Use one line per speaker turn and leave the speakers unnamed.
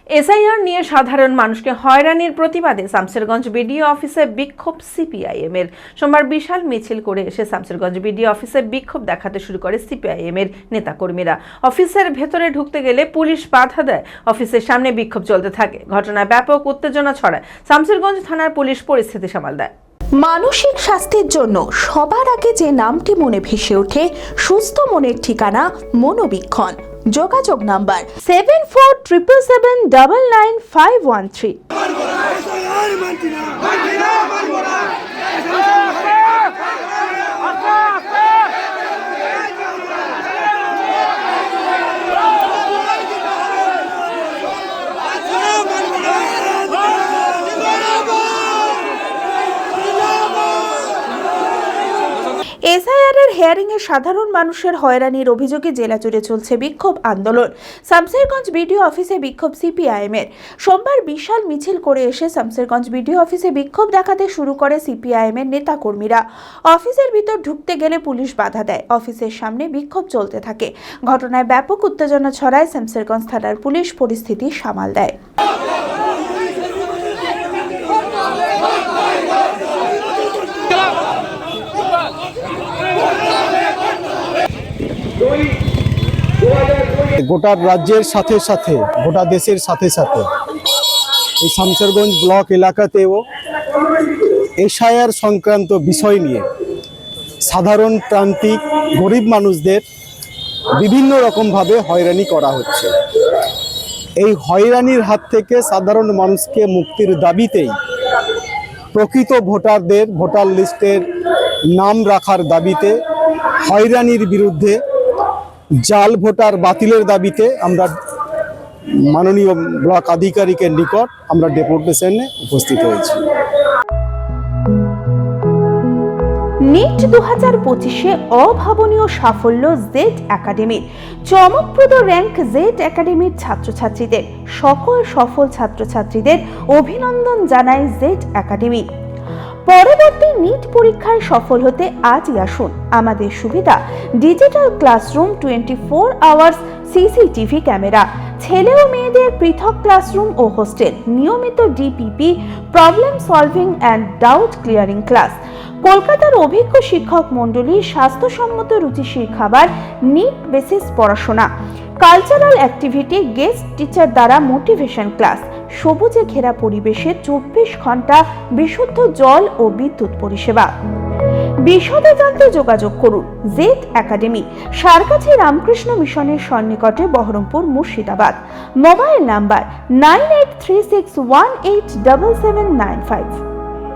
SIR নিয়ে সাধারণ মানুষকে হয়রানির প্রতিবাদে শামসেরগঞ্জ বিডিও অফিসে বিক্ষোভ সিপিআইএম এর। সোমবার বিশাল মিছিল করে এসে শামসেরগঞ্জ বিডিও অফিসে বিক্ষোভ দেখাতে শুরু করে সিপিআইএম এর নেতাকর্মীরা। অফিসের ভেতরে ঢুকতে গেলে পুলিশ বাধা দেয়। অফিসের সামনে বিক্ষোভ চলতে থাকে। ঘটনায় ব্যাপক উত্তেজনা ছড়ায়। শামসেরগঞ্জ থানার পুলিশ পরিস্থিতি সামাল দেয়।
মানসিক স্বাস্থ্যের জন্য সবার আগে যে নামটি মনে ভেসে ওঠে, সুস্থ মনের ঠিকানা মনোবীক্ষণ। যোগাযোগ নাম্বার 7477799513। এসআইআর এর হিয়ারিং এ সাধারণ মানুষের হয়রানির অভিযোগে জেলা জুড়ে চলছে বিক্ষোভ আন্দোলন। শামসেরগঞ্জ বিডিও অফিসে বিক্ষোভ সিপিআইএম এর। সোমবার বিশাল মিছিল করে এসে শামসেরগঞ্জ বিডিও অফিসে বিক্ষোভ দেখাতে শুরু করে সিপিআইএম এর নেতাকর্মীরা। অফিসের ভিতর ঢুকতে গেলে পুলিশ বাধা দেয়। অফিসের সামনে বিক্ষোভ চলতে থাকে। ঘটনায় ব্যাপক উত্তেজনা ছড়ায়। শামসেরগঞ্জ থানার পুলিশ পরিস্থিতি সামাল দেয়।
গোটা রাজ্যের সাথে সাথে গোটা দেশের সাথে সাথে এই শামসেরগঞ্জ ব্লক এলাকাতেও এসআইআর সংক্রান্ত বিষয় নিয়ে সাধারণ প্রান্তিক গরিব মানুষদের বিভিন্ন রকমভাবে হয়রানি করা হচ্ছে। এই হয়রানির হাত থেকে সাধারণ মানুষকে মুক্তির দাবিতেই প্রকৃত ভোটারদের ভোটার লিস্টের নাম রাখার দাবিতে, হয়রানির বিরুদ্ধে, জাল ভোটার বাতিলের দাবিতে আমরা মাননীয় ব্লক আধিকারিকের নিকট আমরা ডেপুটেশনে উপস্থিত হয়েছি।
নিট 2025-এ অভাবনীয় সাফল্য জেড একাডেমির। চমকপ্রদ র্যাঙ্ক জেড একাডেমির ছাত্রছাত্রীদের। সকল সফল ছাত্রছাত্রীদের অভিনন্দন জানায় জেড একাডেমি। পরবর্তী নিট পরীক্ষায় সফল হতে আজই আসুন। আমাদের সুবিধা digital classroom, 24 hours CCTV camera, ছেলে ও মেয়েদের পৃথক ক্লাসরুম ও হোস্টেল, নিয়মিত DPP, problem solving and doubt clearing class, কলকাতার অভিজ্ঞ শিক্ষক মণ্ডলী, স্বাস্থ্যসম্মত রুচিশীল খাবার, নিট বেসিস পড়াশোনা, কালচারাল অ্যাক্টিভিটি, গেস্ট টিচার দ্বারা মোটিভেশন ক্লাস, সবুজে ঘেরা পরিবেশে 24 ঘন্টা বিশুদ্ধ জল ও বিদ্যুৎ পরিষেবা। বিশদে জানতে যোগাযোগ করুন জেড একাডেমি, সারকাছি রামকৃষ্ণ মিশনের সন্নিকটে, বহরমপুর, মুর্শিদাবাদ। Mobile number 9836187795।